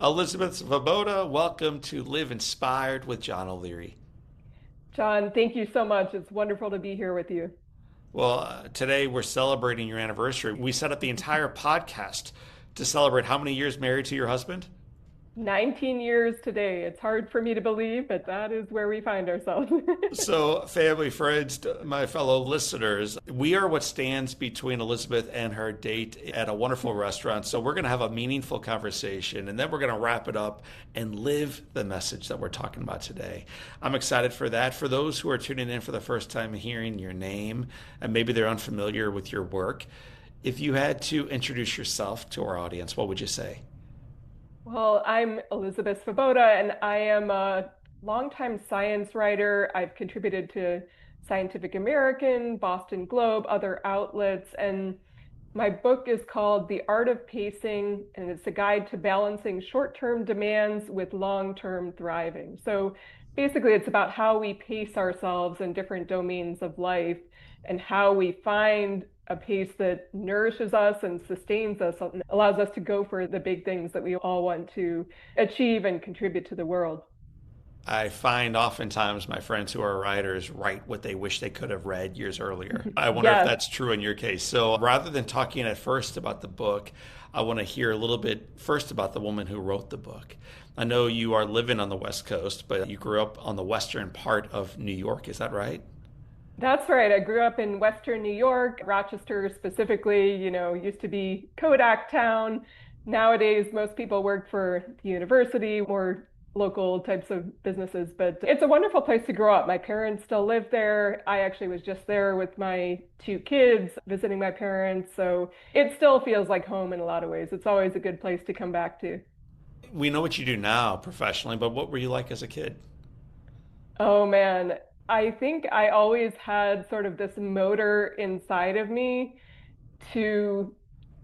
Elizabeth Svoboda, welcome to Live Inspired with John O'Leary. John, thank you so much. It's wonderful to be here with you. Today we're celebrating your anniversary. We set up the entire podcast to celebrate how many years married to your husband? 19 years today. It's hard for me to believe, but that is where we find ourselves. So, family, friends, my fellow listeners, we are what stands between Elizabeth and her date at a wonderful restaurant. So, we're going to have a meaningful conversation and then we're going to wrap it up and live the message that we're talking about today. I'm excited for that. For those who are tuning in for the first time hearing your name and maybe they're unfamiliar with your work, if you had to introduce yourself to our audience, what would you say? Well, I'm Elizabeth Svoboda, and I am a longtime science writer. I've contributed to Scientific American, Boston Globe, other outlets, and my book is called The Art of Pacing, and it's a guide to balancing short-term demands with long-term thriving. So basically, it's about how we pace ourselves in different domains of life and how we find a pace that nourishes us and sustains us and allows us to go for the big things that we all want to achieve and contribute to the world. I find oftentimes my friends who are writers write what they wish they could have read years earlier. I wonder if Yes. that's true in your case. So rather than talking at first about the book, I want to hear a little bit first about the woman who wrote the book. I know you are living on the West Coast, but you grew up on the western part of New York. Is that right? That's right. I grew up in Western New York, Rochester specifically, used to be Kodak town. Nowadays, most people work for the university, more local types of businesses, but it's a wonderful place to grow up. My parents still live there. I actually was just there with my two kids, visiting my parents. So it still feels like home in a lot of ways. It's always a good place to come back to. We know what you do now professionally, but what were you like as a kid? Oh man, I think I always had sort of this motor inside of me to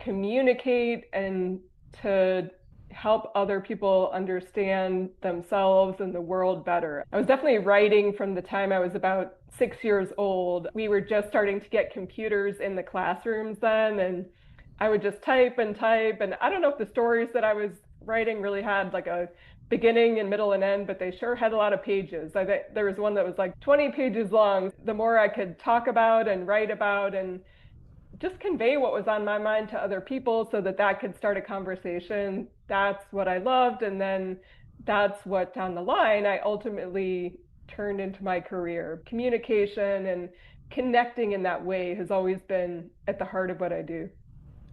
communicate and to help other people understand themselves and the world better. I was definitely writing from the time I was about 6 years old. We were just starting to get computers in the classrooms then, and I would just type and type. And I don't know if the stories that I was writing really had like a beginning and middle and end, but they sure had a lot of pages. There was one that was like 20 pages long. The more I could talk about and write about and just convey what was on my mind to other people so that that could start a conversation. That's what I loved. And then that's what down the line I ultimately turned into my career. Communication and connecting in that way has always been at the heart of what I do.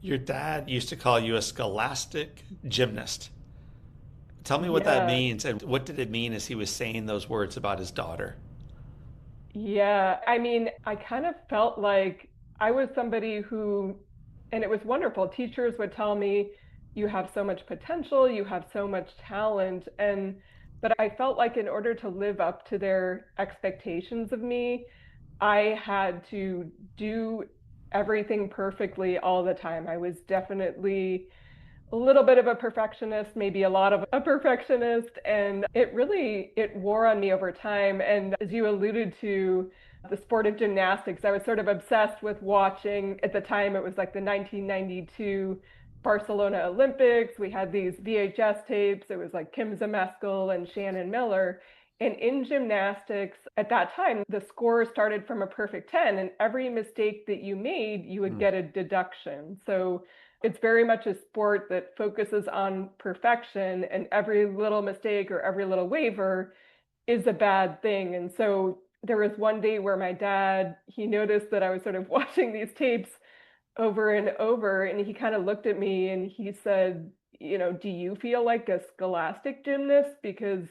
Your dad used to call you a scholastic gymnast. Tell me what that Yeah. means and what did it mean as he was saying those words about his daughter? Yeah. I mean, I kind of felt like I was somebody who, and it was wonderful. Teachers would tell me, you have so much potential, you have so much talent. But I felt like in order to live up to their expectations of me, I had to do everything perfectly all the time. I was definitely a little bit of a perfectionist, maybe a lot of a perfectionist, and it wore on me over time. And as you alluded to, the sport of gymnastics, I was sort of obsessed with watching. At the time, it was like the 1992 Barcelona Olympics. We had these VHS tapes. It was like Kim Zmeskal and Shannon Miller. And in gymnastics, at that time, the score started from a perfect 10, and every mistake that you made, you would Hmm. get a deduction. So it's very much a sport that focuses on perfection, and every little mistake or every little waver is a bad thing. And so there was one day where my dad, he noticed that I was sort of watching these tapes over and over, and he kind of looked at me and he said, do you feel like a scholastic gymnast? Because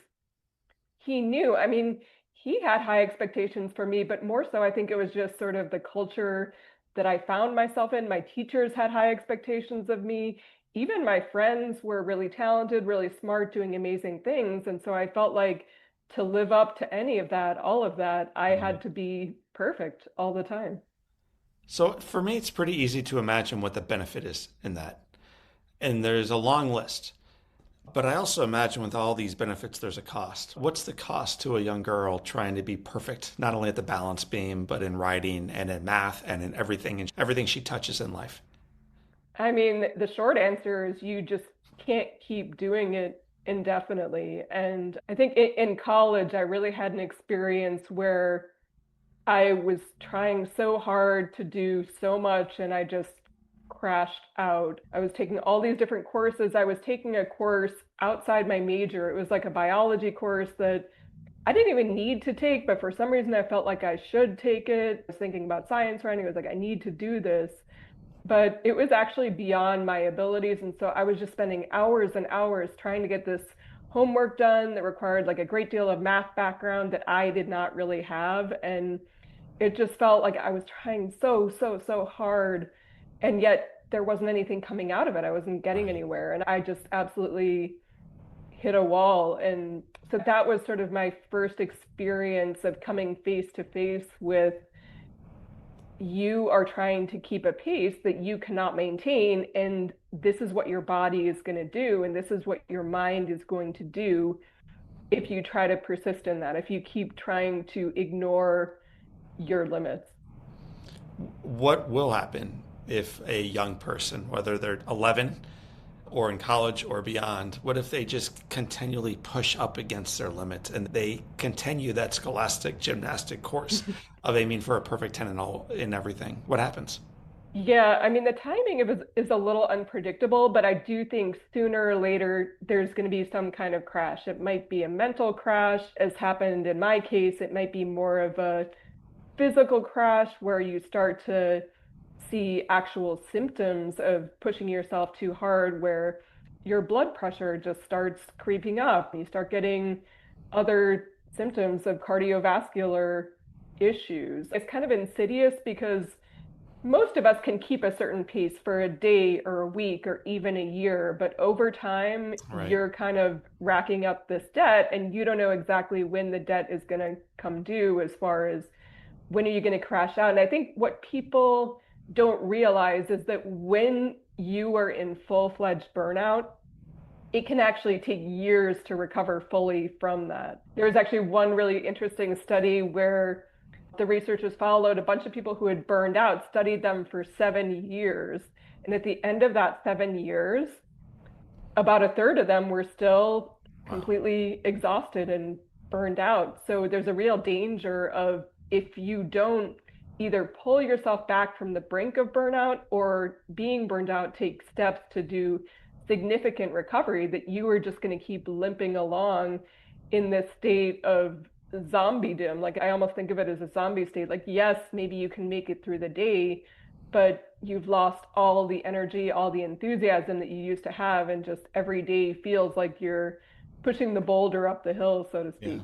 he knew, I mean, he had high expectations for me, but more so, I think it was just sort of the culture that I found myself in. My teachers had high expectations of me. Even my friends were really talented, really smart, doing amazing things. And so I felt like to live up to any of that, all of that, I Right. had to be perfect all the time. So for me, it's pretty easy to imagine what the benefit is in that. And there's a long list. But I also imagine with all these benefits, there's a cost. What's the cost to a young girl trying to be perfect, not only at the balance beam, but in writing and in math and everything she touches in life? I mean, the short answer is you just can't keep doing it indefinitely. And I think in college, I really had an experience where I was trying so hard to do so much and I just crashed out. I was taking all these different courses. I was taking a course outside my major. It was like a biology course that I didn't even need to take, but for some reason I felt like I should take it. I was thinking about science writing. I was like, I need to do this. But it was actually beyond my abilities. And so I was just spending hours and hours trying to get this homework done that required like a great deal of math background that I did not really have. And it just felt like I was trying so hard. And yet there wasn't anything coming out of it. I wasn't getting Right. anywhere. And I just absolutely hit a wall. And so that was sort of my first experience of coming face to face with you are trying to keep a pace that you cannot maintain. And this is what your body is going to do. And this is what your mind is going to do if you try to persist in that, if you keep trying to ignore your limits. What will happen if a young person, whether they're 11 or in college or beyond, what if they just continually push up against their limits and they continue that scholastic gymnastic course of aiming for a perfect 10 and all in everything? What happens? Yeah, I mean, the timing of it is a little unpredictable, but I do think sooner or later there's going to be some kind of crash. It might be a mental crash, as happened in my case. It might be more of a physical crash where you start to see actual symptoms of pushing yourself too hard, where your blood pressure just starts creeping up. You start getting other symptoms of cardiovascular issues. It's kind of insidious because most of us can keep a certain pace for a day or a week or even a year, but over time, Right. you're kind of racking up this debt and you don't know exactly when the debt is going to come due as far as when are you going to crash out. And I think what people don't realize is that when you are in full-fledged burnout, it can actually take years to recover fully from that. There was actually one really interesting study where the researchers followed a bunch of people who had burned out, studied them for 7 years. And at the end of that 7 years, about a third of them were still Wow. completely exhausted and burned out. So there's a real danger of if you don't either pull yourself back from the brink of burnout or being burned out, take steps to do significant recovery, that you are just going to keep limping along in this state of zombiedom. Like I almost think of it as a zombie state. Like, yes, maybe you can make it through the day, but you've lost all the energy, all the enthusiasm that you used to have, and just every day feels like you're pushing the boulder up the hill, so to Yeah. speak.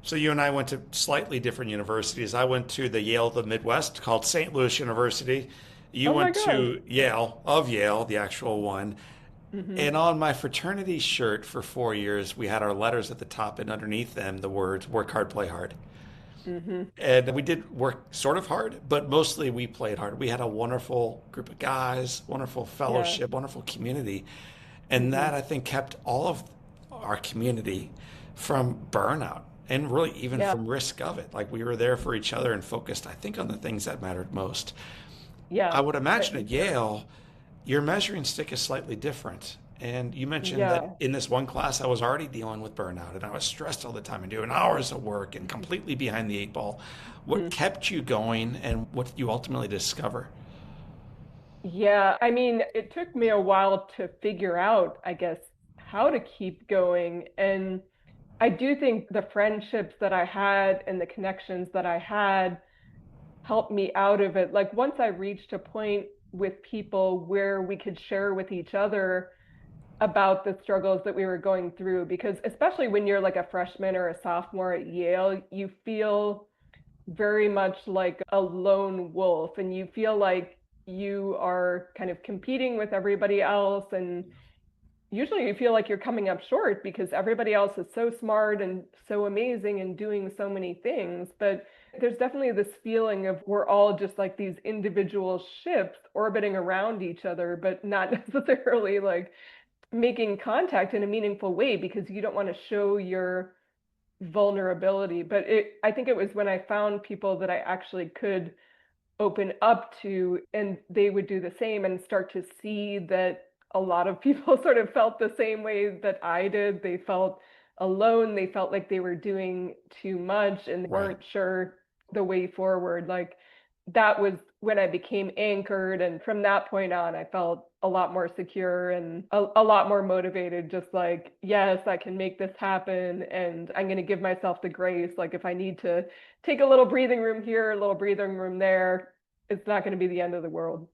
So you and I went to slightly different universities. I went to the Yale of the Midwest called St. Louis University. You Oh my went gosh. to Yale, of Yale, the actual one. Hmm. And on my fraternity shirt for 4 years, we had our letters at the top, and underneath them, the words work hard, play hard. Hmm. And we did work sort of hard, but mostly we played hard. We had a wonderful group of guys, wonderful Yeah. fellowship, wonderful community. And Hmm. that, I think, kept all of our community from burnout and really even Yeah. from risk of it. Like we were there for each other and focused, I think, on the things that mattered most. I Yeah. would imagine For at sure. Yale, your measuring stick is slightly different. And you mentioned that Yeah. in this one class, I was already dealing with burnout and I was stressed all the time and doing hours of work and completely behind the eight ball. What Mhm. kept you going and what did you ultimately discover? Yeah. I mean, it took me a while to figure out, I guess, how to keep going. And I do think the friendships that I had and the connections that I had helped me out of it. Like once I reached a point with people where we could share with each other about the struggles that we were going through, because especially when you're like a freshman or a sophomore at Yale, you feel very much like a lone wolf and you feel like you are kind of competing with everybody else, and usually you feel like you're coming up short because everybody else is so smart and so amazing and doing so many things. But there's definitely this feeling of we're all just like these individual ships orbiting around each other, but not necessarily like making contact in a meaningful way because you don't want to show your vulnerability. But I think it was when I found people that I actually could open up to and they would do the same and start to see that a lot of people sort of felt the same way that I did. They felt alone. They felt like they were doing too much and Right. weren't sure the way forward. Like that was when I became anchored. And from that point on, I felt a lot more secure and a lot more motivated. Just like, yes, I can make this happen. And I'm going to give myself the grace. Like if I need to take a little breathing room here, a little breathing room there, it's not going to be the end of the world.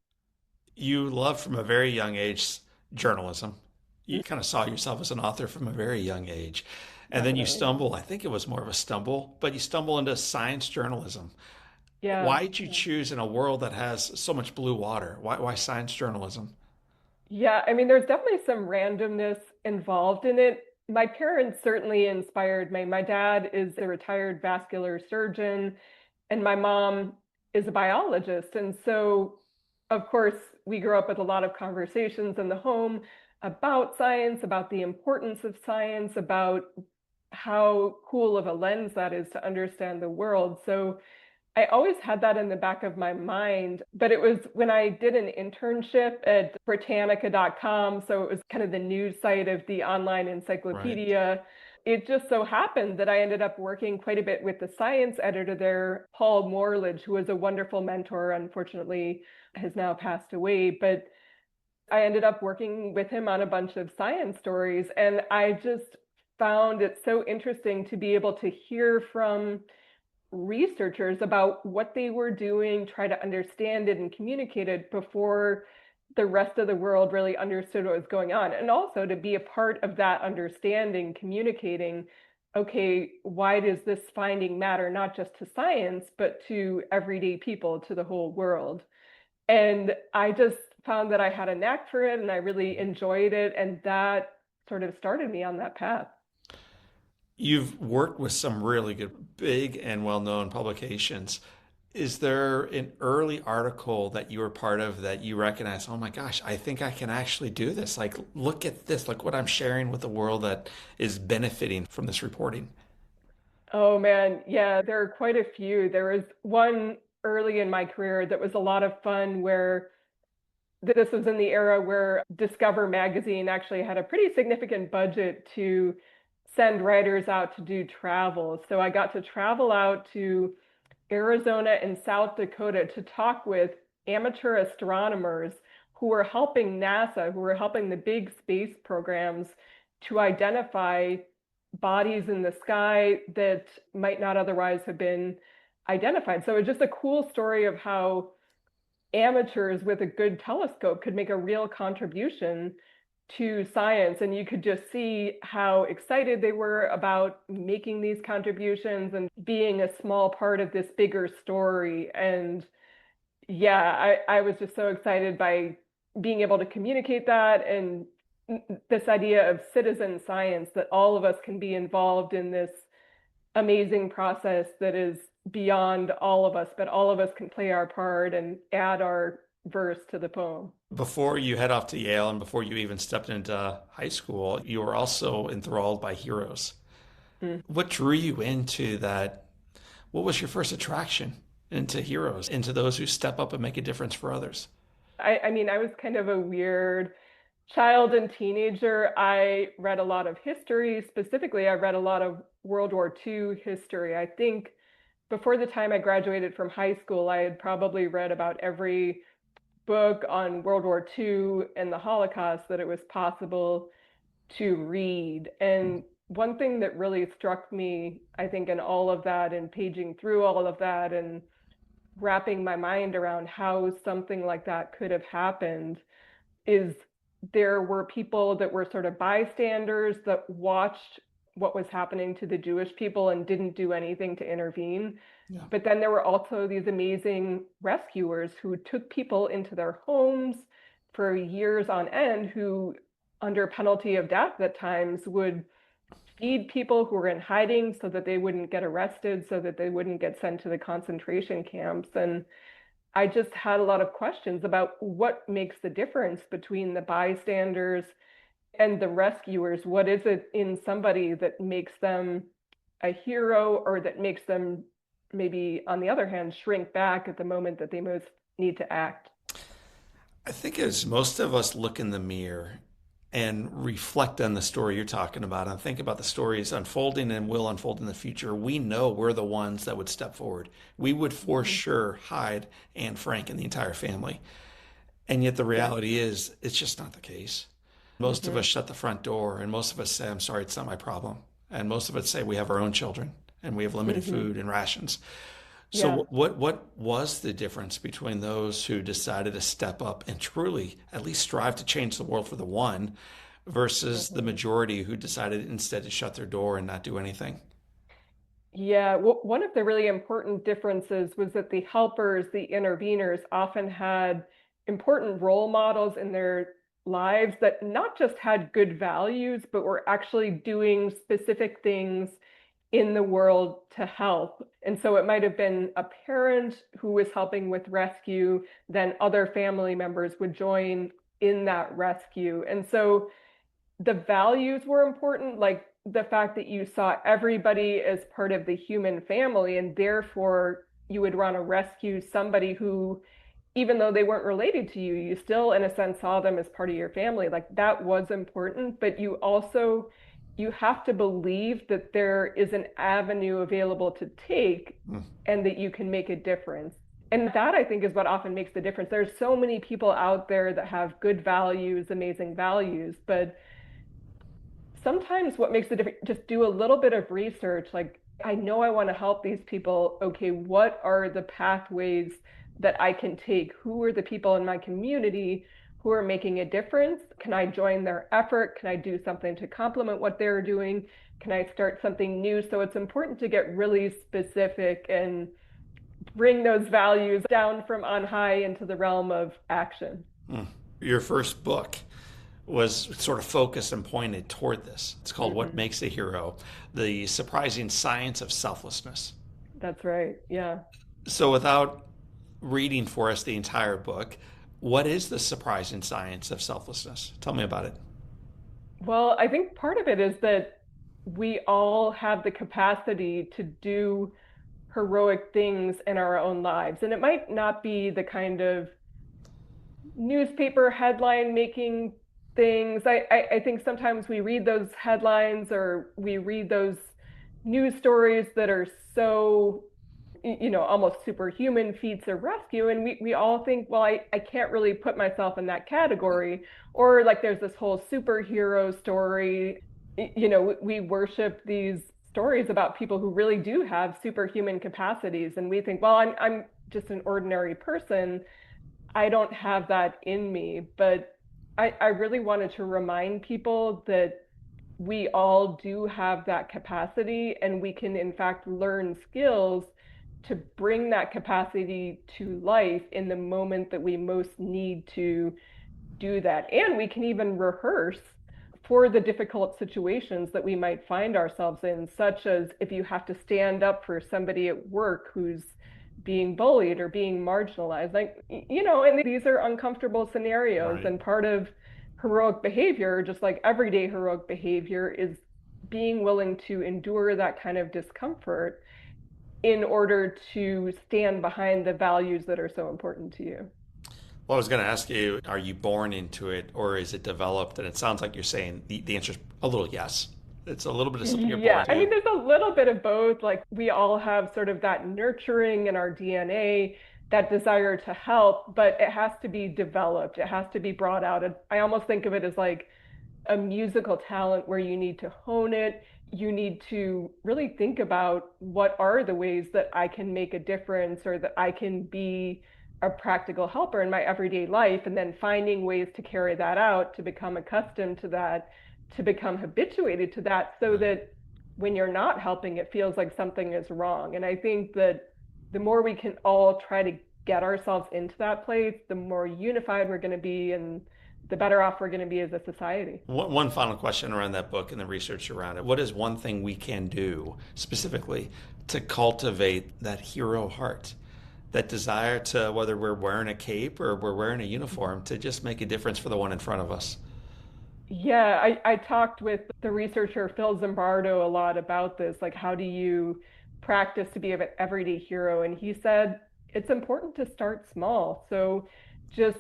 You loved from a very young age journalism. You kind of saw yourself as an author from a very young age. And then you Definitely. stumble, I think it was more of a stumble, but you stumble into science journalism. Yeah. Why did you choose in a world that has so much blue water? Why science journalism? Yeah, I mean, there's definitely some randomness involved in it. My parents certainly inspired me. My dad is a retired vascular surgeon, and my mom is a biologist. And so, of course, we grew up with a lot of conversations in the home about science, about the importance of science, about how cool of a lens that is to understand the world. So, I always had that in the back of my mind, but it was when I did an internship at Britannica.com. So it was kind of the news site of the online Right. encyclopedia. It just so happened that I ended up working quite a bit with the science editor there, Paul Morledge, who was a wonderful mentor, unfortunately has now passed away. But I ended up working with him on a bunch of science stories. And I just found it so interesting to be able to hear from researchers about what they were doing, try to understand it and communicate it before the rest of the world really understood what was going on. And also to be a part of that understanding, communicating, okay, why does this finding matter not just to science, but to everyday people, to the whole world? And I just found that I had a knack for it and I really enjoyed it. And that sort of started me on that path. You've worked with some really good, big and well-known publications. Is there an early article that you were part of that you recognize, oh my gosh, I think I can actually do this? Like, look at this, like what I'm sharing with the world that is benefiting from this reporting. Oh man, yeah, there are quite a few. There was one early in my career that was a lot of fun where this was in the era where Discover magazine actually had a pretty significant budget to send writers out to do travel. So I got to travel out to Arizona and South Dakota to talk with amateur astronomers who were helping NASA, who were helping the big space programs to identify bodies in the sky that might not otherwise have been identified. So it's just a cool story of how amateurs with a good telescope could make a real contribution to science. And you could just see how excited they were about making these contributions and being a small part of this bigger story. And yeah, I was just so excited by being able to communicate that and this idea of citizen science that all of us can be involved in this amazing process that is beyond all of us, but all of us can play our part and add our verse to the poem. Before you head off to Yale and before you even stepped into high school, you were also enthralled by heroes. Mm. What drew you into that? What was your first attraction into heroes, into those who step up and make a difference for others? I mean, I was kind of a weird child and teenager. I read a lot of history. Specifically, I read a lot of World War II history. I think before the time I graduated from high school, I had probably read about every book on World War II and the Holocaust that it was possible to read. And one thing that really struck me, I think, in all of that and paging through all of that and wrapping my mind around how something like that could have happened is there were people that were sort of bystanders that watched what was happening to the Jewish people and didn't do anything to intervene. Yeah. But then there were also these amazing rescuers who took people into their homes for years on end, who, under penalty of death at times, would feed people who were in hiding so that they wouldn't get arrested, so that they wouldn't get sent to the concentration camps. And I just had a lot of questions about what makes the difference between the bystanders and the rescuers. What is it in somebody that makes them a hero or that makes them maybe, on the other hand, shrink back at the moment that they most need to act? I think as most of us look in the mirror and reflect on the story you're talking about and think about the stories unfolding and will unfold in the future, we know we're the ones that would step forward. We would for Mhm. sure hide Anne Frank and the entire family. And yet the Yeah. reality is it's just not the case. Most of us Hmm. shut the front door and most of us say, I'm sorry, it's not my problem. And most of us say we have our own children and we have limited Hmm. food and rations. Yeah. So what was the difference between those who decided to step up and truly at least strive to change the world for the one versus the Mhm. majority who decided instead to shut their door and not do anything? Yeah, well, one of the really important differences was that the helpers, the interveners, often had important role models in their lives that not just had good values, but were actually doing specific things in the world to help. And so it might have been a parent who was helping with rescue, then other family members would join in that rescue. And so the values were important, like the fact that you saw everybody as part of the human family, and therefore you would want to rescue somebody who, even though they weren't related to you, you still, in a sense, saw them as part of your family. Like that was important, but you also you have to believe that there is an avenue available to take Mm. and that you can make a difference. And that I think is what often makes the difference. There's so many people out there that have good values, amazing values, but sometimes what makes the difference, just do a little bit of research. Like, I know I want to help these people. Okay, what are the pathways that I can take? Who are the people in my community who are making a difference? Can I join their effort? Can I do something to complement what they're doing? Can I start something new? So it's important to get really specific and bring those values down from on high into the realm of action. Mm. Your first book was sort of focused and pointed toward this. It's called What Hmm. Makes a Hero: The Surprising Science of Selflessness. That's right. Yeah. So, without reading for us the entire book, what is the surprising science of selflessness? Tell me about it. Well, I think part of it is that we all have the capacity to do heroic things in our own lives. And it might not be the kind of newspaper headline making things. I think sometimes we read those headlines or we read those news stories that are so, almost superhuman feats of rescue. And we all think, well, I can't really put myself in that category. Or like there's this whole superhero story. We worship these stories about people who really do have superhuman capacities. And we think, well, I'm just an ordinary person. I don't have that in me. But I really wanted to remind people that we all do have that capacity, and we can, in fact, learn skills to bring that capacity to life in the moment that we most need to do that. And we can even rehearse for the difficult situations that we might find ourselves in, such as if you have to stand up for somebody at work who's being bullied or being marginalized. Like, and these are uncomfortable scenarios. Right. And part of heroic behavior, just like everyday heroic behavior, is being willing to endure that kind of discomfort in order to stand behind the values that are so important to you. Well, I was going to ask you, are you born into it or is it developed? And it sounds like you're saying the answer is a little yes. It's a little bit of something you're born Yeah, I to. mean, there's a little bit of both. Like, we all have sort of that nurturing in our DNA, that desire to help, but it has to be developed. It has to be brought out. I almost think of it as like a musical talent where you need to hone it. You need to really think about what are the ways that I can make a difference or that I can be a practical helper in my everyday life, and then finding ways to carry that out, to become accustomed to that, to become habituated to that, so Right. that when you're not helping, it feels like something is wrong. And I think that the more we can all try to get ourselves into that place, the more unified we're going to be and the better off we're going to be as a society. One final question around that book and the research around it. What is one thing we can do specifically to cultivate that hero heart, that desire to, whether we're wearing a cape or we're wearing a uniform, to just make a difference for the one in front of us? Yeah, I talked with the researcher Phil Zimbardo a lot about this. Like, how do you practice to be an everyday hero? And he said it's important to start small. So just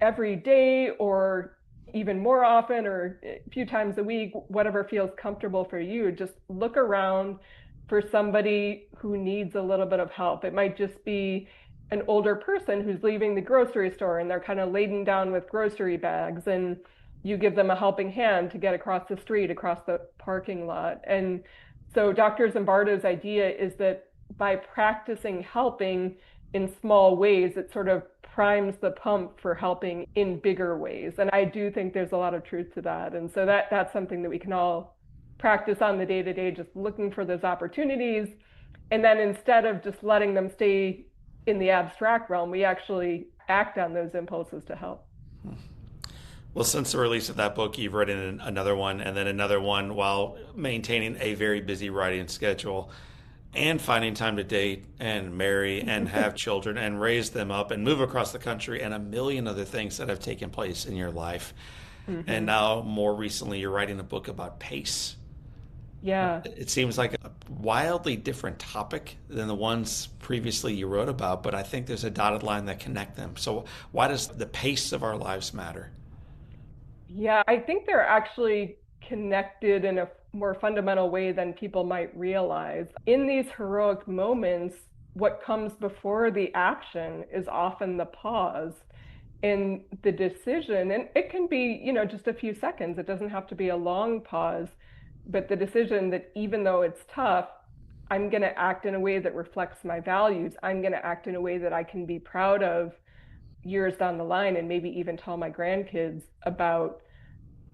every day or even more often or a few times a week, whatever feels comfortable for you. Just look around for somebody who needs a little bit of help. It might just be an older person who's leaving the grocery store and they're kind of laden down with grocery bags, and you give them a helping hand to get across the street, across the parking lot. And so Dr. Zimbardo's idea is that by practicing helping in small ways, it sort of primes the pump for helping in bigger ways. And I do think there's a lot of truth to that. And so that's something that we can all practice on the day to day, just looking for those opportunities. And then instead of just letting them stay in the abstract realm, we actually act on those impulses to help. Well, since the release of that book, you've written another one and then another one while maintaining a very busy writing schedule and finding time to date and marry and have children and raise them up and move across the country and a million other things that have taken place in your life. And now, more recently, you're writing a book about pace. Yeah. It seems like a wildly different topic than the ones previously you wrote about, but I think there's a dotted line that connect them. So why does the pace of our lives matter? Yeah, I think they're actually connected in a more fundamental way than people might realize. In these heroic moments, what comes before the action is often the pause in the decision. And it can be, just a few seconds. It doesn't have to be a long pause, but the decision that even though it's tough, I'm going to act in a way that reflects my values. I'm going to act in a way that I can be proud of years down the line and maybe even tell my grandkids about.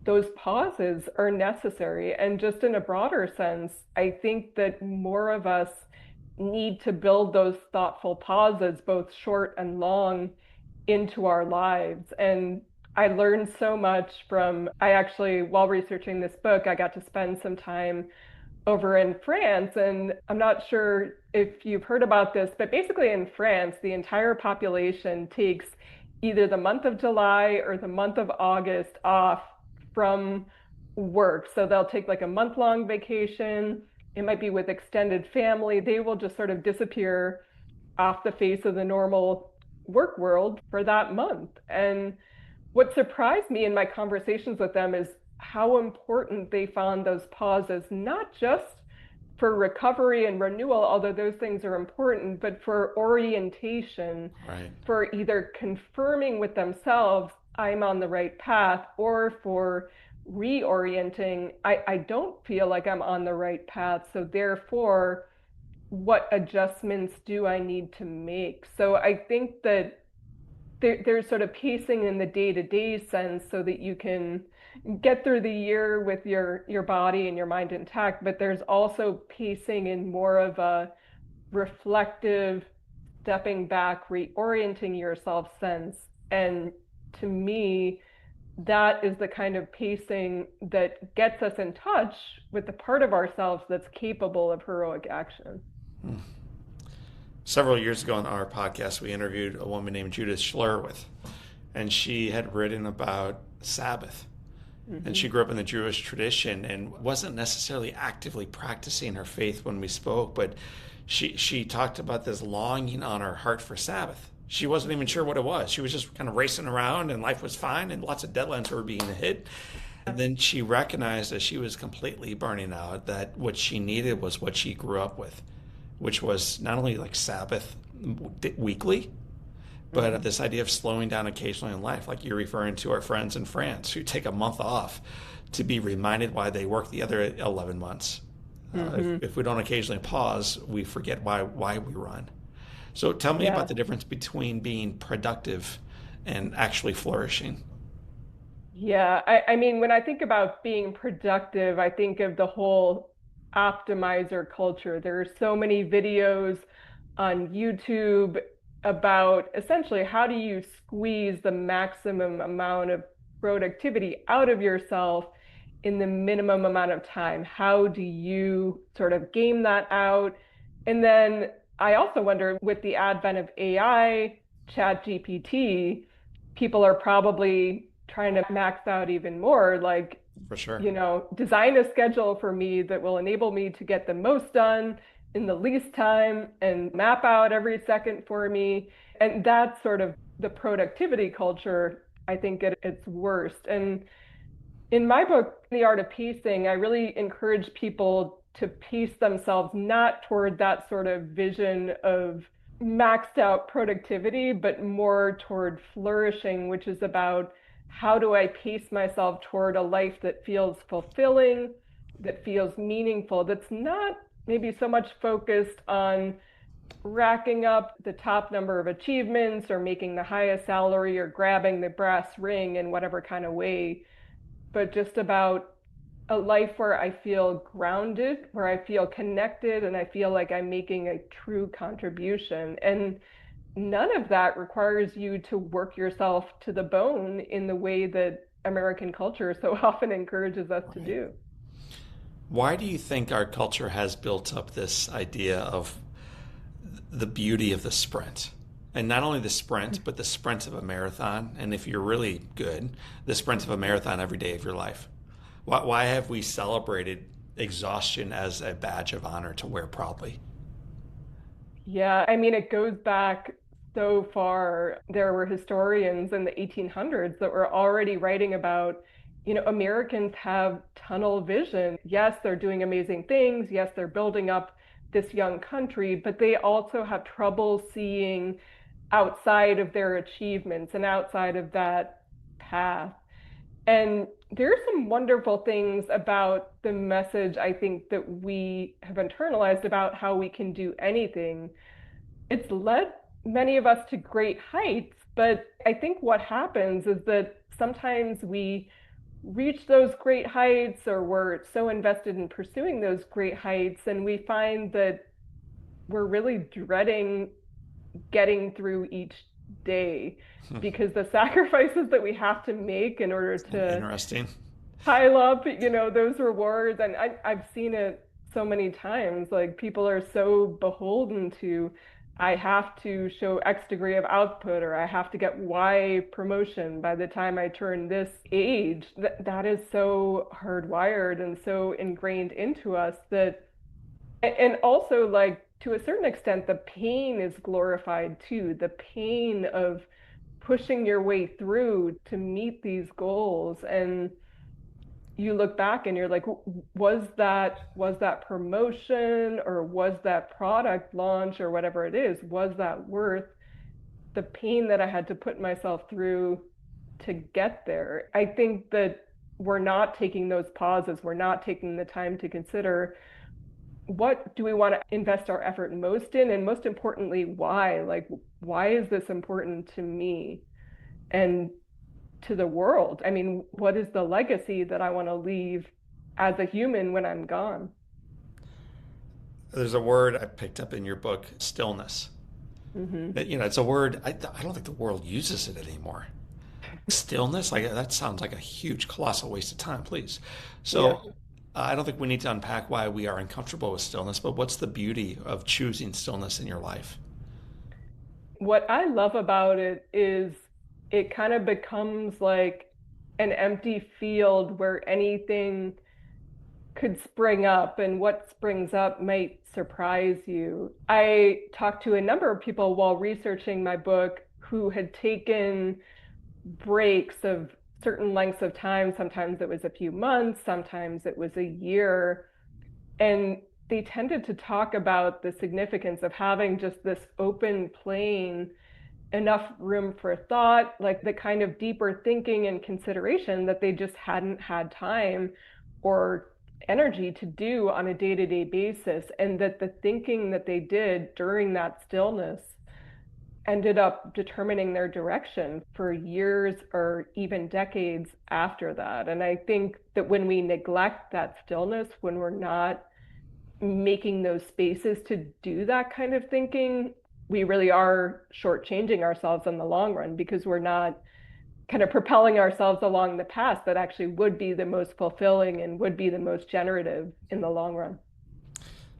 Those pauses are necessary. And just in a broader sense, I think that more of us need to build those thoughtful pauses, both short and long, into our lives. And I learned so much I actually, while researching this book, I got to spend some time over in France. And I'm not sure if you've heard about this, but basically in France, the entire population takes either the month of July or the month of August off from work. So they'll take like a month-long vacation. It might be with extended family. They will just sort of disappear off the face of the normal work world for that month. And what surprised me in my conversations with them is how important they found those pauses, not just for recovery and renewal, although those things are important, but for orientation, Right. for either confirming with themselves, I'm on the right path, or for reorienting, I don't feel like I'm on the right path. So therefore, what adjustments do I need to make? So I think that there's sort of pacing in the day-to-day sense so that you can get through the year with your body and your mind intact, but there's also pacing in more of a reflective, stepping back, reorienting yourself sense. And to me, that is the kind of pacing that gets us in touch with the part of ourselves that's capable of heroic action. Several years ago on our podcast, we interviewed a woman named Judith Schlerwith, and she had written about Sabbath. And she grew up in the Jewish tradition and wasn't necessarily actively practicing her faith when we spoke, but she talked about this longing on her heart for Sabbath. She wasn't even sure what it was. She was just kind of racing around and life was fine and lots of deadlines were being hit. And then she recognized as she was completely burning out that what she needed was what she grew up with, which was not only like Sabbath weekly, but this idea of slowing down occasionally in life, like you're referring to our friends in France who take a month off to be reminded why they work the other 11 months. If we don't occasionally pause, we forget why we run. So tell me Yeah. about the difference between being productive and actually flourishing. Yeah. I mean, when I think about being productive, I think of the whole optimizer culture. There are so many videos on YouTube about essentially how do you squeeze the maximum amount of productivity out of yourself in the minimum amount of time? How do you sort of game that out? And then I also wonder with the advent of AI, Chat GPT, people are probably trying to max out even more, like, For sure. design a schedule for me that will enable me to get the most done in the least time and map out every second for me. And that's sort of the productivity culture I think, at its worst. And in my book, The Art of Pacing, I really encourage people to pace themselves not toward that sort of vision of maxed out productivity, but more toward flourishing, which is about how do I pace myself toward a life that feels fulfilling, that feels meaningful, that's not maybe so much focused on racking up the top number of achievements or making the highest salary or grabbing the brass ring in whatever kind of way, but just about a life where I feel grounded, where I feel connected, and I feel like I'm making a true contribution. And none of that requires you to work yourself to the bone in the way that American culture so often encourages us to Right. do. Why do you think our culture has built up this idea of the beauty of the sprint? And not only the sprint, but the sprint of a marathon. And if you're really good, the sprint of a marathon every day of your life. Why have we celebrated exhaustion as a badge of honor to wear proudly? Yeah, I mean, it goes back so far. There were historians in the 1800s that were already writing about, Americans have tunnel vision. Yes, they're doing amazing things. Yes, they're building up this young country, but they also have trouble seeing outside of their achievements and outside of that path. And there's some wonderful things about the message I think that we have internalized about how we can do anything. It's led many of us to great heights, but I think what happens is that sometimes we reach those great heights, or we're so invested in pursuing those great heights, and we find that we're really dreading getting through each day because the sacrifices that we have to make in order to Interesting. pile up, those rewards. And I've seen it so many times. Like, people are so beholden to, I have to show X degree of output, or I have to get Y promotion by the time I turn this age. That is so hardwired and so ingrained into us that, and also, like, to a certain extent, the pain is glorified too. The pain of pushing your way through to meet these goals. And you look back and you're like, was that promotion, or was that product launch, or whatever it is, was that worth the pain that I had to put myself through to get there? I think that we're not taking those pauses. We're not taking the time to consider, what do we want to invest our effort most in? And most importantly, why? Like, why is this important to me and to the world? I mean, what is the legacy that I want to leave as a human when I'm gone? There's a word I picked up in your book, stillness. Hmm. It's a word, I don't think the world uses it anymore. Stillness, like that sounds like a huge, colossal waste of time, please. Yeah. So I don't think we need to unpack why we are uncomfortable with stillness, but what's the beauty of choosing stillness in your life? What I love about it is it kind of becomes like an empty field where anything could spring up, and what springs up might surprise you. I talked to a number of people while researching my book who had taken breaks of certain lengths of time. Sometimes it was a few months, sometimes it was a year. And they tended to talk about the significance of having just this open plane, enough room for thought, like the kind of deeper thinking and consideration that they just hadn't had time or energy to do on a day-to-day basis. And that the thinking that they did during that stillness ended up determining their direction for years or even decades after that. And I think that when we neglect that stillness, when we're not making those spaces to do that kind of thinking, we really are shortchanging ourselves in the long run, because we're not kind of propelling ourselves along the path that actually would be the most fulfilling and would be the most generative in the long run.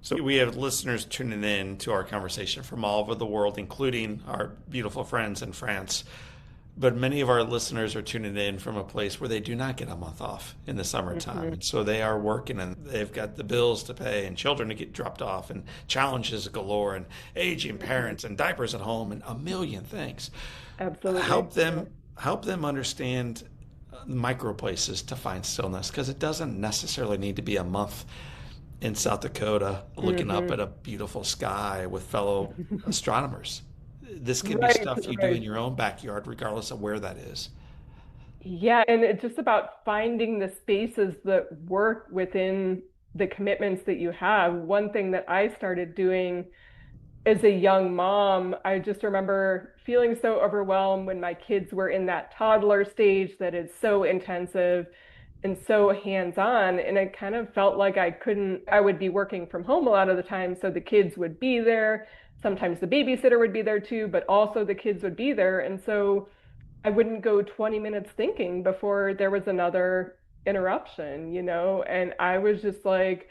So we have listeners tuning in to our conversation from all over the world, including our beautiful friends in France. But many of our listeners are tuning in from a place where they do not get a month off in the summertime. Mm-hmm. And so they are working, and they've got the bills to pay and children to get dropped off and challenges galore and aging Mm-hmm. parents and diapers at home and a million things. Absolutely. Help Yeah. them help them understand micro places to find stillness because it doesn't necessarily need to be a month in South Dakota looking up Hmm. at a beautiful sky with fellow astronomers. This can be Right, stuff you do in right. your own backyard, regardless of where that is. Yeah, and it's just about finding the spaces that work within the commitments that you have. One thing that I started doing as a young mom, I just remember feeling so overwhelmed when my kids were in that toddler stage that is so intensive and so hands-on. And I kind of felt like I would be working from home a lot of the time. So the kids would be there. Sometimes the babysitter would be there too, but also the kids would be there. And so I wouldn't go 20 minutes thinking before there was another interruption, And I was just like,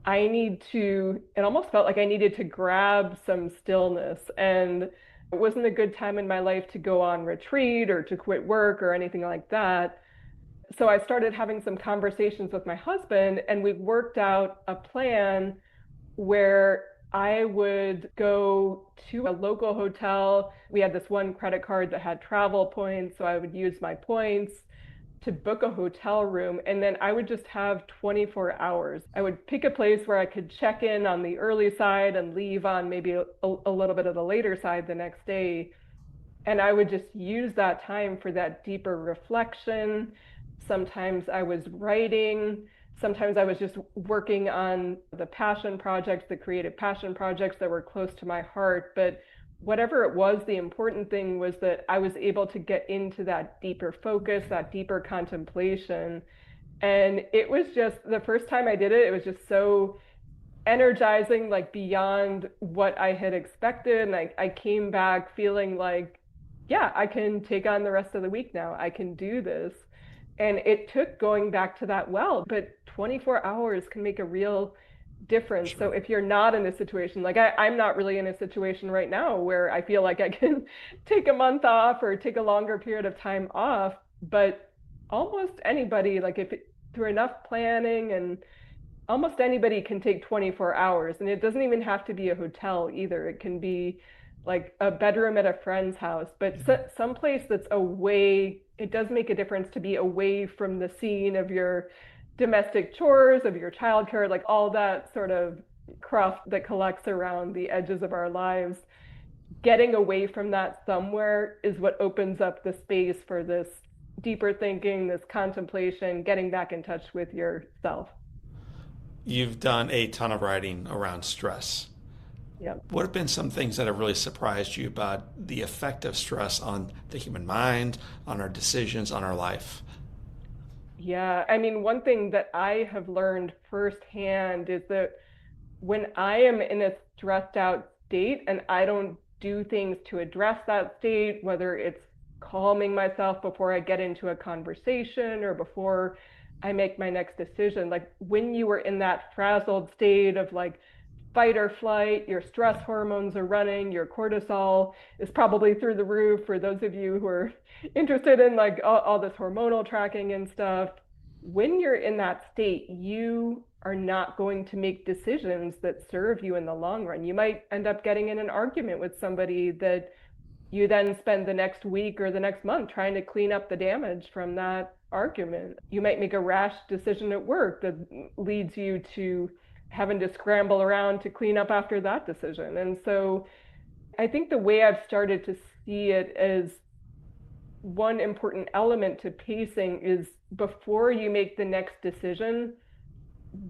it almost felt like I needed to grab some stillness. And it wasn't a good time in my life to go on retreat or to quit work or anything like that. So I started having some conversations with my husband, and we worked out a plan where I would go to a local hotel. We had this one credit card that had travel points, so I would use my points to book a hotel room, and then I would just have 24 hours. I would pick a place where I could check in on the early side and leave on maybe a little bit of the later side the next day. And I would just use that time for that deeper reflection. Sometimes I was writing. Sometimes I was just working on the passion projects, the creative passion projects that were close to my heart. But whatever it was, the important thing was that I was able to get into that deeper focus, that deeper contemplation. And it was just the first time I did it, it was just so energizing, like beyond what I had expected. And I came back feeling like, yeah, I can take on the rest of the week now. I can do this. And it took going back to that well, but 24 hours can make a real difference. So Sure. if you're not in a situation like I'm not really in a situation right now where I feel like I can take a month off or take a longer period of time off, but almost anybody, like if it, through enough planning and almost anybody can take 24 hours, and it doesn't even have to be a hotel either. It can be like a bedroom at a friend's house, but someplace that's away. It does make a difference to be away from the scene of your domestic chores, of your childcare, like all that sort of cruft that collects around the edges of our lives. Getting away from that somewhere is what opens up the space for this deeper thinking, this contemplation, getting back in touch with yourself. You've done a ton of writing around stress. Yeah. What have been some things that have really surprised you about the effect of stress on the human mind, on our decisions, on our life? Yeah, I mean, one thing that I have learned firsthand is that when I am in a stressed out state and I don't do things to address that state, whether it's calming myself before I get into a conversation or before I make my next decision, like when you are in that frazzled state of like fight or flight, your stress hormones are running, your cortisol is probably through the roof for those of you who are interested in like all this hormonal tracking and stuff. When you're in that state, you are not going to make decisions that serve you in the long run. You might end up getting in an argument with somebody that you then spend the next week or the next month trying to clean up the damage from that argument. You might make a rash decision at work that leads you to having to scramble around to clean up after that decision. And so I think the way I've started to see it as one important element to pacing is before you make the next decision,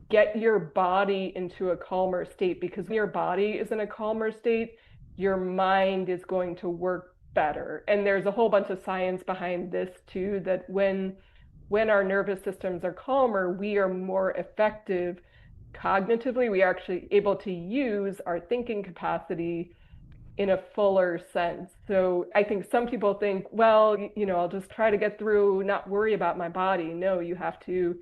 get your body into a calmer state, because when your body is in a calmer state, your mind is going to work better. And there's a whole bunch of science behind this too, that when our nervous systems are calmer, we are more effective cognitively. We are actually able to use our thinking capacity in a fuller sense. So I think some people think, well, I'll just try to get through, not worry about my body. No, you have to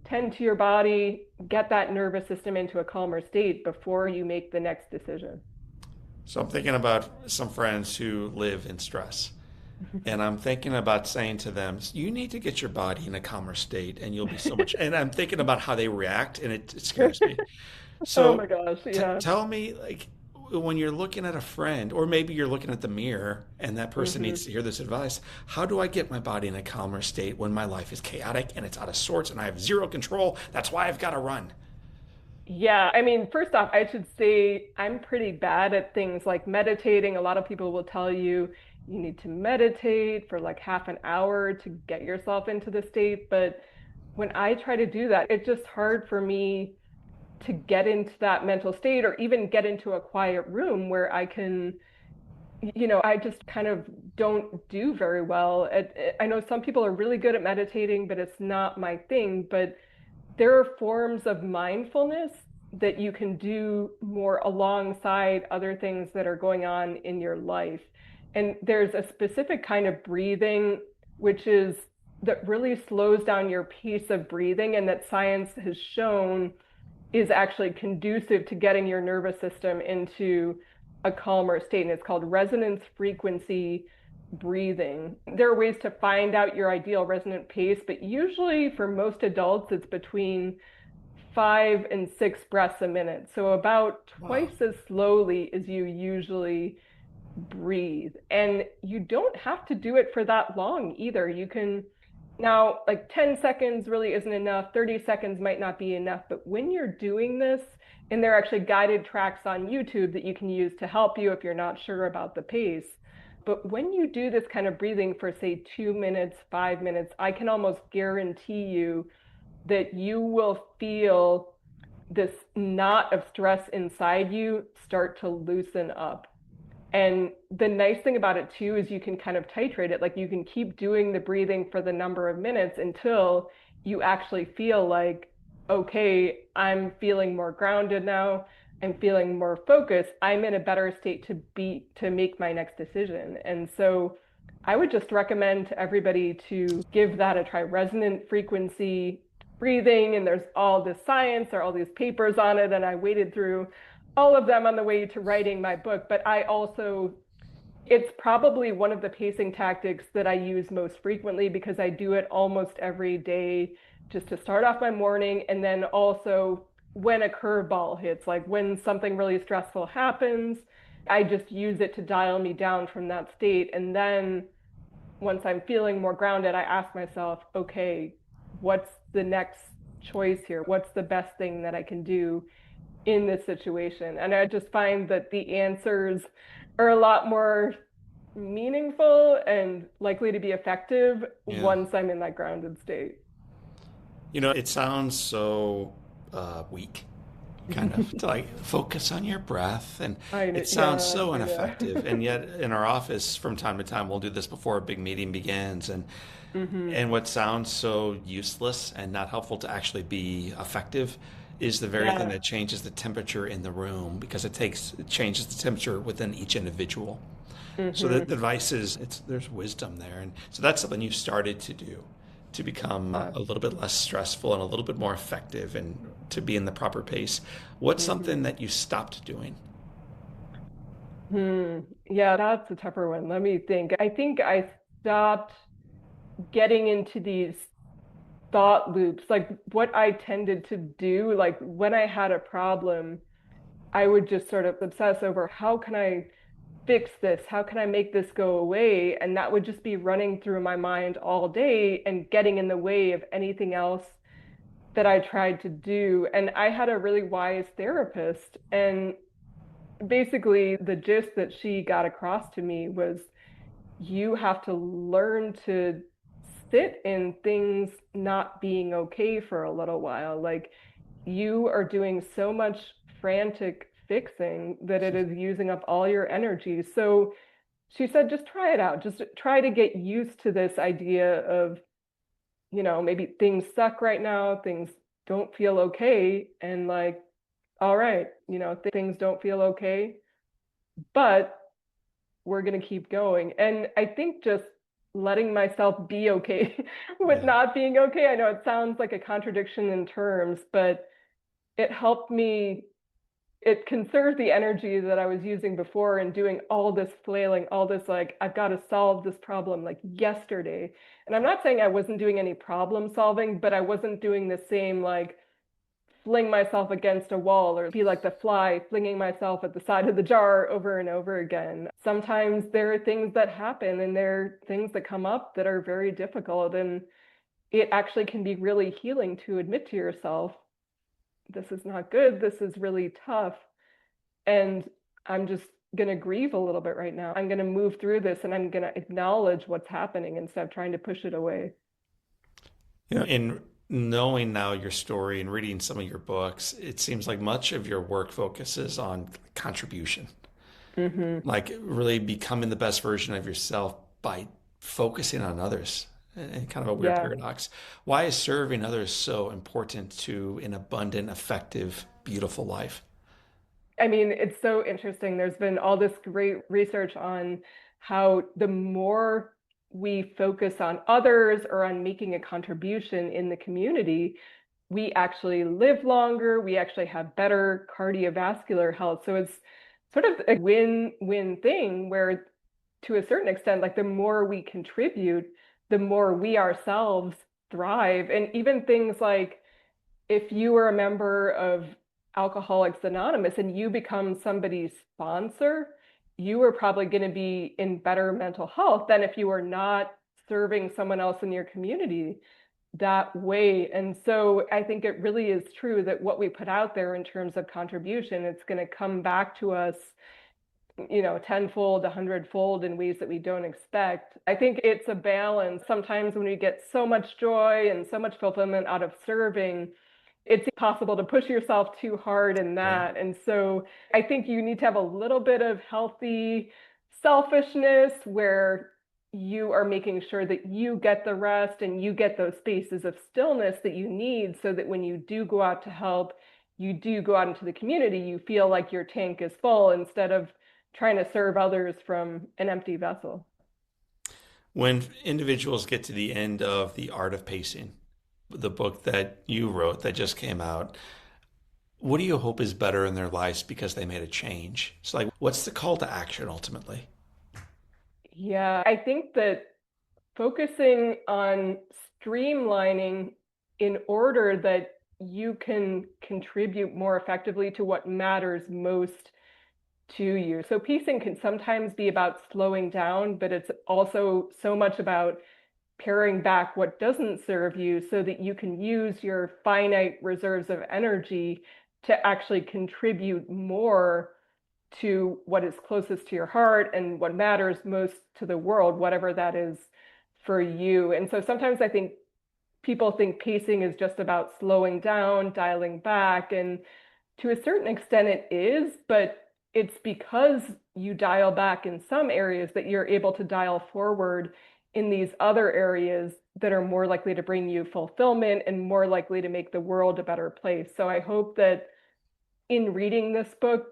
tend to your body, get that nervous system into a calmer state before you make the next decision. So I'm thinking about some friends who live in stress. And I'm thinking about saying to them, you need to get your body in a calmer state and you'll be so much. And I'm thinking about how they react and it scares me. Oh So my gosh, yeah. tell me, like, when you're looking at a friend, or maybe you're looking at the mirror and that person Hmm. needs to hear this advice, how do I get my body in a calmer state when my life is chaotic and it's out of sorts and I have zero control? That's why I've got to run. Yeah, I mean, first off, I should say I'm pretty bad at things like meditating. A lot of people will tell you you need to meditate for like half an hour to get yourself into the state. But when I try to do that, it's just hard for me to get into that mental state or even get into a quiet room where I can, I just kind of don't do very well. I know some people are really good at meditating, but it's not my thing. But there are forms of mindfulness that you can do more alongside other things that are going on in your life. And there's a specific kind of breathing, which is that really slows down your pace of breathing, and that science has shown is actually conducive to getting your nervous system into a calmer state. And it's called resonance frequency breathing. There are ways to find out your ideal resonant pace, but usually for most adults, it's between 5 and 6 breaths a minute. So about Wow. twice as slowly as you usually breathe. And you don't have to do it for that long either. You can now, like 10 seconds really isn't enough, 30 seconds might not be enough. But when you're doing this, and there are actually guided tracks on YouTube that you can use to help you if you're not sure about the pace. But when you do this kind of breathing for, say, 2 minutes, 5 minutes, I can almost guarantee you that you will feel this knot of stress inside you start to loosen up. And the nice thing about it too is you can kind of titrate it. Like you can keep doing the breathing for the number of minutes until you actually feel like, okay, I'm feeling more grounded now. I'm feeling more focused. I'm in a better state to make my next decision. And so I would just recommend to everybody to give that a try. Resonant frequency breathing, and there's all this science, there are all these papers on it, and I waded through all of them on the way to writing my book. But I also, it's probably one of the pacing tactics that I use most frequently because I do it almost every day just to start off my morning. And then also when a curveball hits, like when something really stressful happens, I just use it to dial me down from that state. And then once I'm feeling more grounded, I ask myself, okay, what's the next choice here? What's the best thing that I can do in this situation? And I just find that the answers are a lot more meaningful and likely to be effective Yeah. once I'm in that grounded state. It sounds so weak, kind of, to like focus on your breath. And I know, it sounds yeah, so I ineffective. know. And yet, in our office, from time to time, we'll do this before a big meeting begins. Hmm. And what sounds so useless and not helpful to actually be effective is the very thing Yeah. that changes the temperature in the room because it changes the temperature within each individual. So the Hmm. advice is there's wisdom there, and so that's something you've started to do to become a little bit less stressful and a little bit more effective and to be in the proper pace. What's Hmm. something that you stopped doing? Yeah, that's a tougher one. Let me think. I think I stopped getting into these thought loops. Like what I tended to do, like when I had a problem, I would just sort of obsess over how can I fix this? How can I make this go away? And that would just be running through my mind all day and getting in the way of anything else that I tried to do. And I had a really wise therapist. And basically, the gist that she got across to me was you have to learn to sit in things not being okay for a little while. Like you are doing so much frantic fixing that it is using up all your energy. So she said, just try it out. Just try to get used to this idea of, maybe things suck right now, things don't feel okay. And like, all right, things don't feel okay, but we're going to keep going. And I think just letting myself be okay with Yeah. not being okay. I know it sounds like a contradiction in terms, but it helped me. It conserved the energy that I was using before and doing all this flailing, all this like, I've got to solve this problem like yesterday. And I'm not saying I wasn't doing any problem solving, but I wasn't doing the same like fling myself against a wall or be like the fly flinging myself at the side of the jar over and over again. Sometimes there are things that happen and there are things that come up that are very difficult. And it actually can be really healing to admit to yourself, this is not good. This is really tough. And I'm just going to grieve a little bit right now. I'm going to move through this and I'm going to acknowledge what's happening instead of trying to push it away. In knowing now your story and reading some of your books, it seems like much of your work focuses on contribution, Mm-hmm. like really becoming the best version of yourself by focusing on others. And kind of a weird Yeah. paradox. Why is serving others so important to an abundant, effective, beautiful life? I mean, it's so interesting. There's been all this great research on how the more we focus on others or on making a contribution in the community, we actually live longer, we actually have better cardiovascular health. So it's sort of a win-win thing where, to a certain extent, like the more we contribute, the more we ourselves thrive. And even things like if you were a member of Alcoholics Anonymous and you become somebody's sponsor, you are probably going to be in better mental health than if you were not serving someone else in your community that way. And so I think it really is true that what we put out there in terms of contribution, it's going to come back to us, tenfold, a hundredfold in ways that we don't expect. I think it's a balance. Sometimes when we get so much joy and so much fulfillment out of serving, it's possible to push yourself too hard in Right. that. And so I think you need to have a little bit of healthy selfishness where you are making sure that you get the rest and you get those spaces of stillness that you need so that when you do go out to help, you do go out into the community, you feel like your tank is full instead of trying to serve others from an empty vessel. When individuals get to the end of The Art of Pacing, the book that you wrote that just came out, what do you hope is better in their lives because they made a change? So, like, what's the call to action ultimately? Yeah, I think that focusing on streamlining in order that you can contribute more effectively to what matters most to you. So pacing can sometimes be about slowing down, but it's also so much about paring back what doesn't serve you so that you can use your finite reserves of energy to actually contribute more to what is closest to your heart and what matters most to the world, whatever that is for you. And so sometimes I think people think pacing is just about slowing down, dialing back, and to a certain extent it is, but it's because you dial back in some areas that you're able to dial forward in these other areas that are more likely to bring you fulfillment and more likely to make the world a better place. So I hope that in reading this book,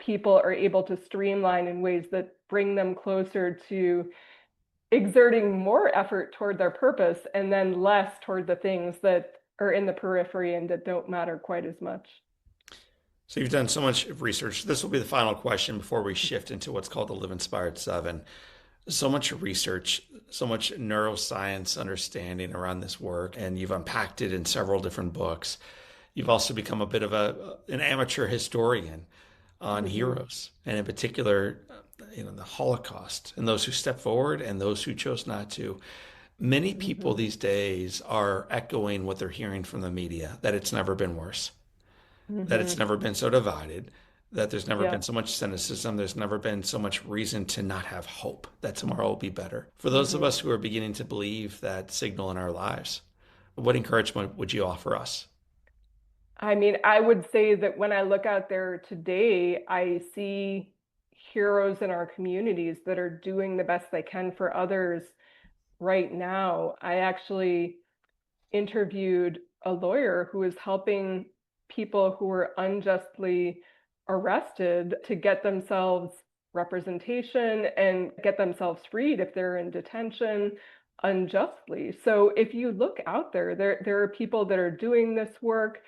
people are able to streamline in ways that bring them closer to exerting more effort toward their purpose and then less toward the things that are in the periphery and that don't matter quite as much. So, you've done so much research. This will be the final question before we shift into what's called the Live Inspired Seven. So much research, so much neuroscience understanding around this work, and you've unpacked it in several different books. You've also become a bit of an amateur historian on Mm-hmm. heroes, and in particular, the Holocaust, and those who stepped forward and those who chose not to. Many people Mm-hmm. these days are echoing what they're hearing from the media, that it's never been worse, that it's Mm-hmm. never been so divided, that there's never Yeah. been so much cynicism, there's never been so much reason to not have hope that tomorrow will be better. For those of Mm-hmm. us who are beginning to believe that signal in our lives, what encouragement would you offer us? I mean, I would say that when I look out there today, I see heroes in our communities that are doing the best they can for others right now. I actually interviewed a lawyer who is helping people who were unjustly arrested to get themselves representation and get themselves freed if they're in detention unjustly. So if you look out there, there are people that are doing this work.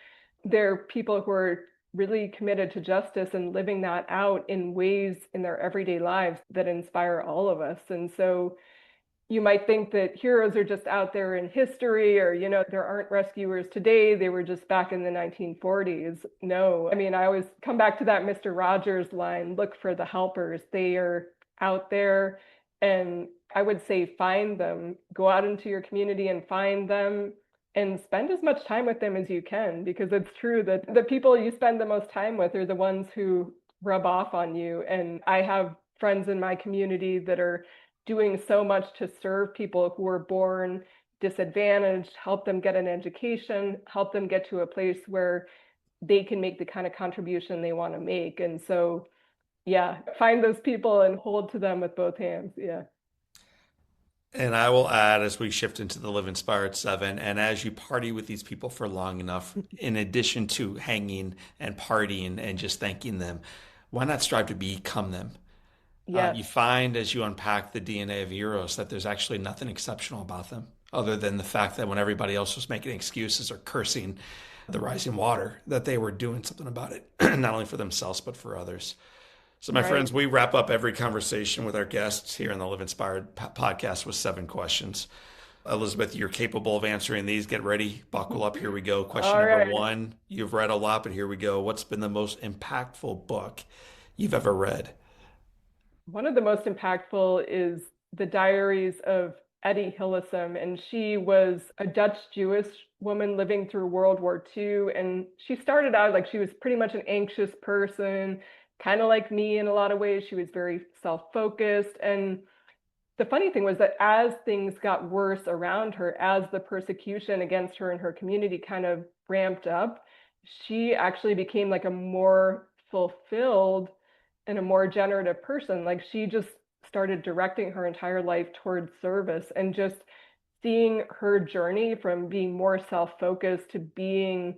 There are people who are really committed to justice and living that out in ways in their everyday lives that inspire all of us. And so you might think that heroes are just out there in history or, there aren't rescuers today. They were just back in the 1940s. No, I mean, I always come back to that Mr. Rogers line, look for the helpers. They are out there. And I would say find them, go out into your community and find them and spend as much time with them as you can, because it's true that the people you spend the most time with are the ones who rub off on you. And I have friends in my community that are doing so much to serve people who were born disadvantaged, help them get an education, help them get to a place where they can make the kind of contribution they want to make. And so, yeah, find those people and hold to them with both hands. Yeah. And I will add, as we shift into the Live Inspired 7, and as you party with these people for long enough, in addition to hanging and partying and just thanking them, why not strive to become them? Yes. You find as you unpack the DNA of heroes that there's actually nothing exceptional about them, other than the fact that when everybody else was making excuses or cursing the rising water, that they were doing something about it, not only for themselves, but for others. So, my Right. friends, we wrap up every conversation with our guests here on the Live Inspired podcast with 7 questions. Elizabeth, you're capable of answering these. Get ready, buckle up. Here we go. Question All number right. 1. You've read a lot, but here we go. What's been the most impactful book you've ever read? One of the most impactful is the Diaries of Etty Hillesum, and she was a Dutch Jewish woman living through World War II. And she started out like she was pretty much an anxious person, kind of like me in a lot of ways. She was very self-focused. And the funny thing was that as things got worse around her, as the persecution against her and her community kind of ramped up, she actually became like a more fulfilled and a more generative person. Like she just started directing her entire life towards service, and just seeing her journey from being more self-focused to being,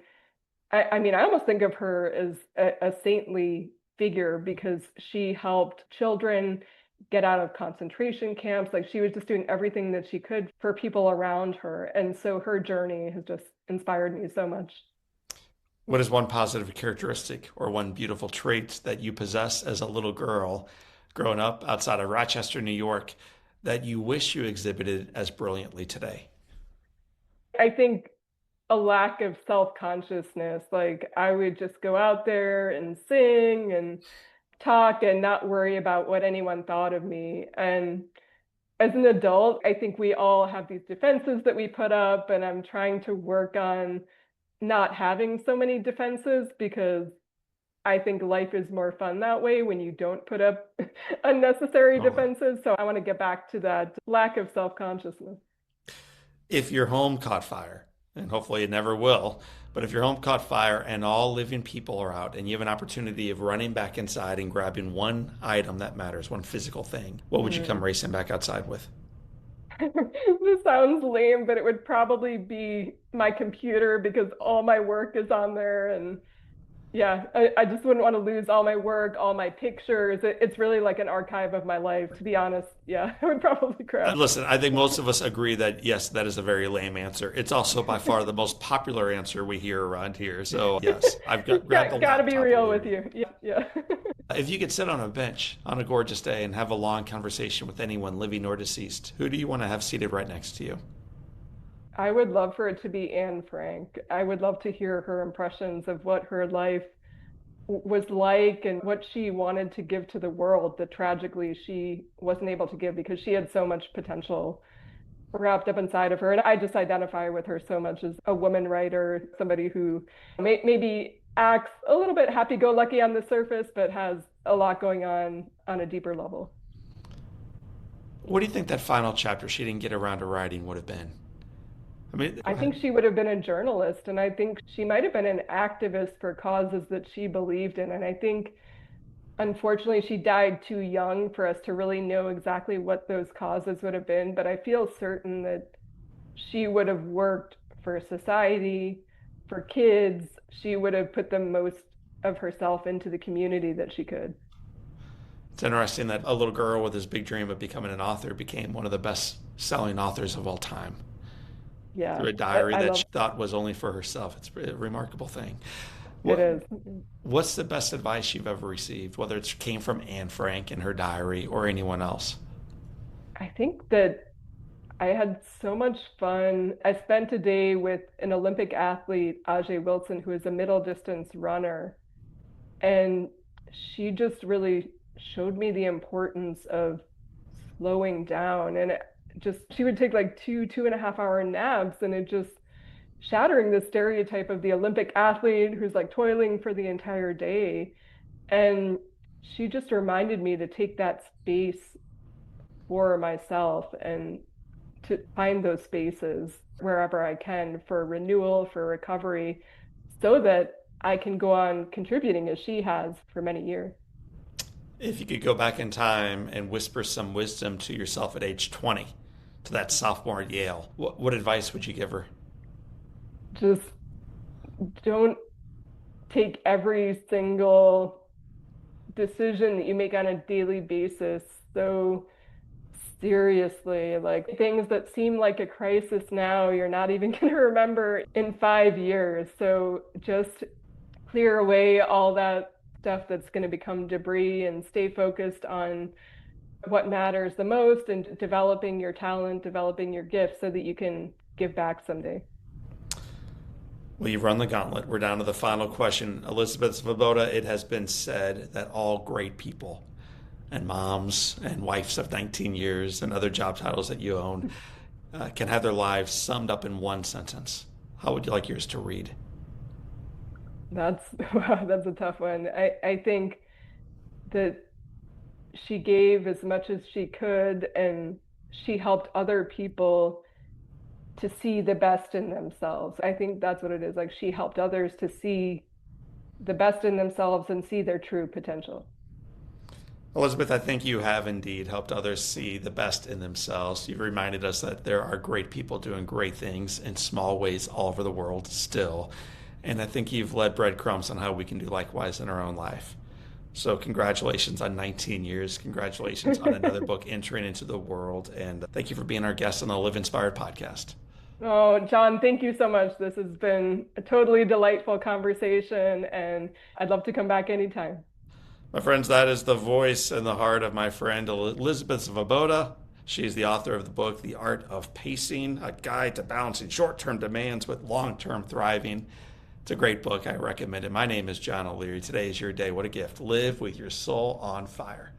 I mean, I almost think of her as a saintly figure, because she helped children get out of concentration camps. Like she was just doing everything that she could for people around her. And so her journey has just inspired me so much. What is one positive characteristic or one beautiful trait that you possess as a little girl growing up outside of Rochester, New York, that you wish you exhibited as brilliantly today? I think a lack of self-consciousness. Like I would just go out there and sing and talk and not worry about what anyone thought of me. And as an adult, I think we all have these defenses that we put up, and I'm trying to work on not having so many defenses, because I think life is more fun that way when you don't put up unnecessary Totally. defenses. So I want to get back to that lack of self-consciousness. If your home caught fire, and hopefully it never will, but if your home caught fire and all living people are out and you have an opportunity of running back inside and grabbing one item that matters, one physical thing, what would you come Mm. racing back outside with? This sounds lame, but it would probably be my computer, because all my work is on there. And yeah, I just wouldn't want to lose all my work, all my pictures. It's really like an archive of my life, to be honest. Yeah, I would probably grab. Listen, I think most of us agree that yes, that is a very lame answer. It's also by far the most popular answer we hear around here. So yes, I've got grabbed the Gotta be laptop with real with you. you. Yeah, yeah. If you could sit on a bench on a gorgeous day and have a long conversation with anyone living or deceased, who do you want to have seated right next to you? I would love for it to be Anne Frank. I would love to hear her impressions of what her life was like and what she wanted to give to the world that tragically she wasn't able to give, because she had so much potential wrapped up inside of her. And I just identify with her so much as a woman writer, somebody who maybe acts a little bit happy go lucky on the surface, but has a lot going on a deeper level. What do you think that final chapter she didn't get around to writing would have been? I mean, I think she would have been a journalist, and I think she might have been an activist for causes that she believed in. And I think, unfortunately, she died too young for us to really know exactly what those causes would have been. But I feel certain that she would have worked for society, for kids. She would have put the most of herself into the community that she could. it's interesting that a little girl with this big dream of becoming an author became one of the best selling authors of all time Yeah, through a diary I that love she thought was only for herself. It's a remarkable thing. it What is. What's the best advice you've ever received, whether it came from Anne Frank in her diary or anyone else? I think that I had so much fun. I spent a day with an Olympic athlete, Ajay Wilson, who is a middle distance runner. And she just really showed me the importance of slowing down. And she would take like 2.5 hour naps, and it just shattering the stereotype of the Olympic athlete who's like toiling for the entire day. And she just reminded me to take that space for myself and to find those spaces wherever I can for renewal, for recovery, so that I can go on contributing as she has for many years. If you could go back in time and whisper some wisdom to yourself at age 20, to that sophomore at Yale, what advice would you give her? Just don't take every single decision that you make on a daily basis so seriously. Like things that seem like a crisis now, you're not even going to remember in 5 years. So just clear away all that stuff that's going to become debris and stay focused on what matters the most and developing your talent, developing your gift so that you can give back someday. Well, you've run the gauntlet. We're down to the final question. Elizabeth Svoboda, it has been said that all great people and moms and wives of 19 years and other job titles that you own can have their lives summed up in one sentence. How would you like yours to read? That's wow, that's a tough one. I think that she gave as much as she could, and she helped other people to see the best in themselves. I think that's what it is. Like she helped others to see the best in themselves and see their true potential. Elizabeth, I think you have indeed helped others see the best in themselves. You've reminded us that there are great people doing great things in small ways all over the world still. And I think you've led breadcrumbs on how we can do likewise in our own life. So, congratulations on 19 years. Congratulations on another book entering into the world. And thank you for being our guest on the Live Inspired podcast. Oh, John, thank you so much. This has been a totally delightful conversation, and I'd love to come back anytime. My friends, that is the voice and the heart of my friend Elizabeth Svoboda. She is the author of the book, The Art of Pacing, a guide to balancing short-term demands with long-term thriving. It's a great book. I recommend it. My name is John O'Leary. Today is your day. What a gift. Live with your soul on fire.